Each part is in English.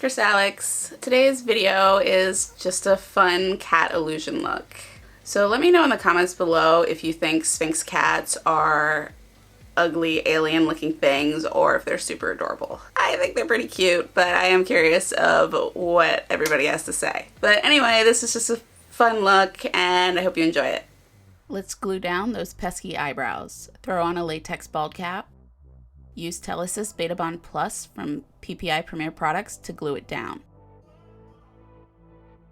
Chris Alex. Today's video is just a fun cat illusion look. So let me know in the comments below if you think Sphynx cats are ugly alien looking things or if they're super adorable. I think they're pretty cute, but I am curious of what everybody has to say. But anyway, this is just a fun look and I hope you enjoy it. Let's glue down those pesky eyebrows. Throw on a latex bald cap. Use Telesis Beta Bond Plus from PPI Premiere Products to glue it down.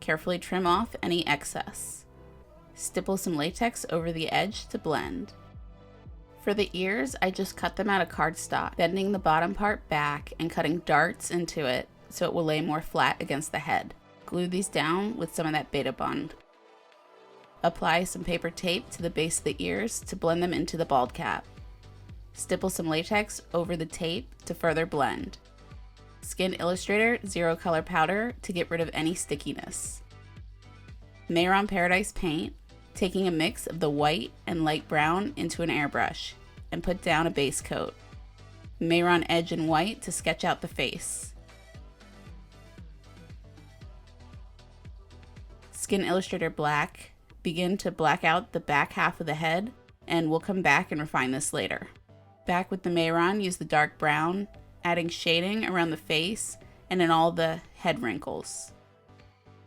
Carefully trim off any excess. Stipple some latex over the edge to blend. For the ears, I just cut them out of cardstock, bending the bottom part back and cutting darts into it so it will lay more flat against the head. Glue these down with some of that Beta Bond. Apply some paper tape to the base of the ears to blend them into the bald cap. Stipple some latex over the tape to further blend. Skin Illustrator Zero Color Powder to get rid of any stickiness. Mehron Paradise Paint, taking a mix of the white and light brown into an airbrush, and put down a base coat. Mehron Edge in white to sketch out the face. Skin Illustrator Black, begin to black out the back half of the head, and we'll come back and refine this later. Back with the Mehron, use the dark brown, adding shading around the face and in all the head wrinkles.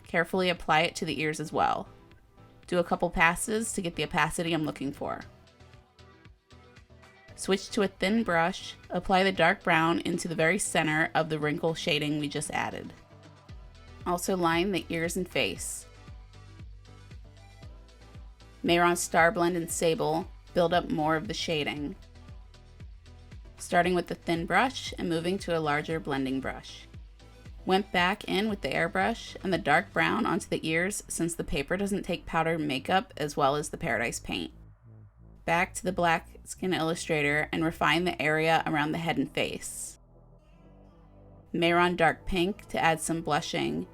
Carefully apply it to the ears as well. Do a couple passes to get the opacity I'm looking for. Switch to a thin brush, apply the dark brown into the very center of the wrinkle shading we just added. Also line the ears and face. Mehron Star Blend and Sable build up more of the shading, starting with the thin brush and moving to a larger blending brush. Went back in with the airbrush and the dark brown onto the ears since the paper doesn't take powdered makeup as well as the Paradise paint. Back to the black Skin Illustrator and refine the area around the head and face. Mehron Dark Pink to add some blushing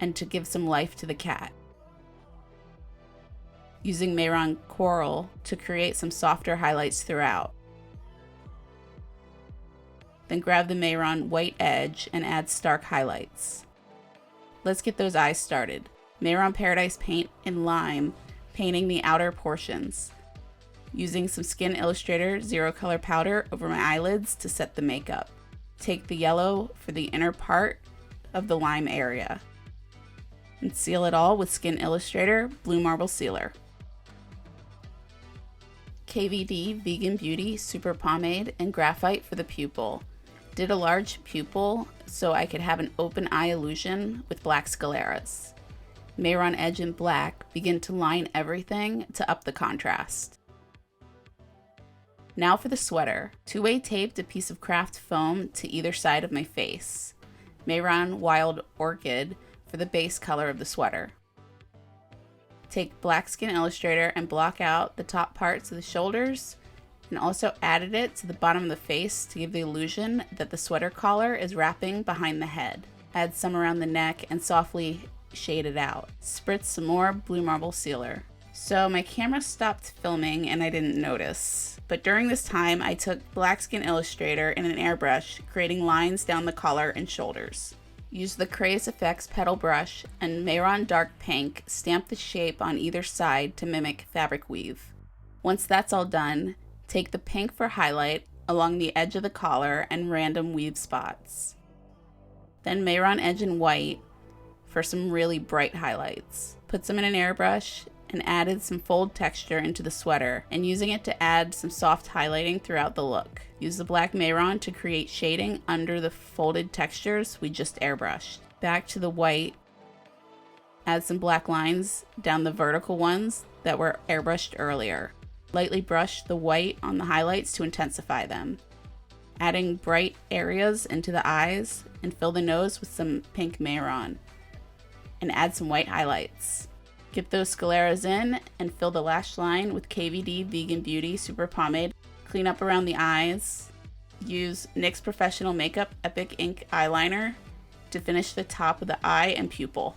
and to give some life to the cat. Using Mehron Coral to create some softer highlights throughout. Then grab the Mehron White Edge and add stark highlights. Let's get those eyes started. Mehron Paradise Paint in Lime, painting the outer portions. Using some Skin Illustrator Zero Color Powder over my eyelids to set the makeup. Take the yellow for the inner part of the lime area. And seal it all with Skin Illustrator Blue Marble Sealer. KVD Vegan Beauty Super Pomade and Graphite for the pupil. Did a large pupil so I could have an open eye illusion with black scleras. Mehron Edge in black, begin to line everything to up the contrast. Now for the sweater. Two-way taped a piece of craft foam to either side of my face. Mehron Wild Orchid for the base color of the sweater. Take black Skin Illustrator and block out the top parts of the shoulders, and also added it to the bottom of the face to give the illusion that the sweater collar is wrapping behind the head. Add some around the neck and softly shade it out. Spritz some more Blue Marble Sealer. So my camera stopped filming and I didn't notice, but during this time I took black Skin Illustrator and an airbrush, creating lines down the collar and shoulders. Use the Craze Effects petal brush and Mehron Dark Pink, stamp the shape on either side to mimic fabric weave. Once that's all done, take the pink for highlight along the edge of the collar and random weave spots. Then Mehron Edge in white for some really bright highlights. Put some in an airbrush and added some fold texture into the sweater and using it to add some soft highlighting throughout the look. Use the black Mehron to create shading under the folded textures we just airbrushed. Back to the white, add some black lines down the vertical ones that were airbrushed earlier. Lightly brush the white on the highlights to intensify them. Adding bright areas into the eyes and fill the nose with some pink Mehron. And add some white highlights. Get those scleras in and fill the lash line with KVD Vegan Beauty Super Pomade. Clean up around the eyes. Use NYX Professional Makeup Epic Ink Eyeliner to finish the top of the eye and pupil.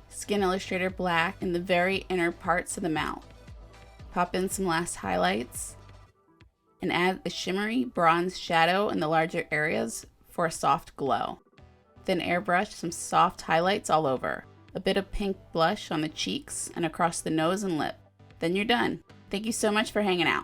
Skin Illustrator Black in the very inner parts of the mouth. Pop in some last highlights and add the shimmery bronze shadow in the larger areas for a soft glow. Then airbrush some soft highlights all over. A bit of pink blush on the cheeks and across the nose and lip. Then you're done. Thank you so much for hanging out.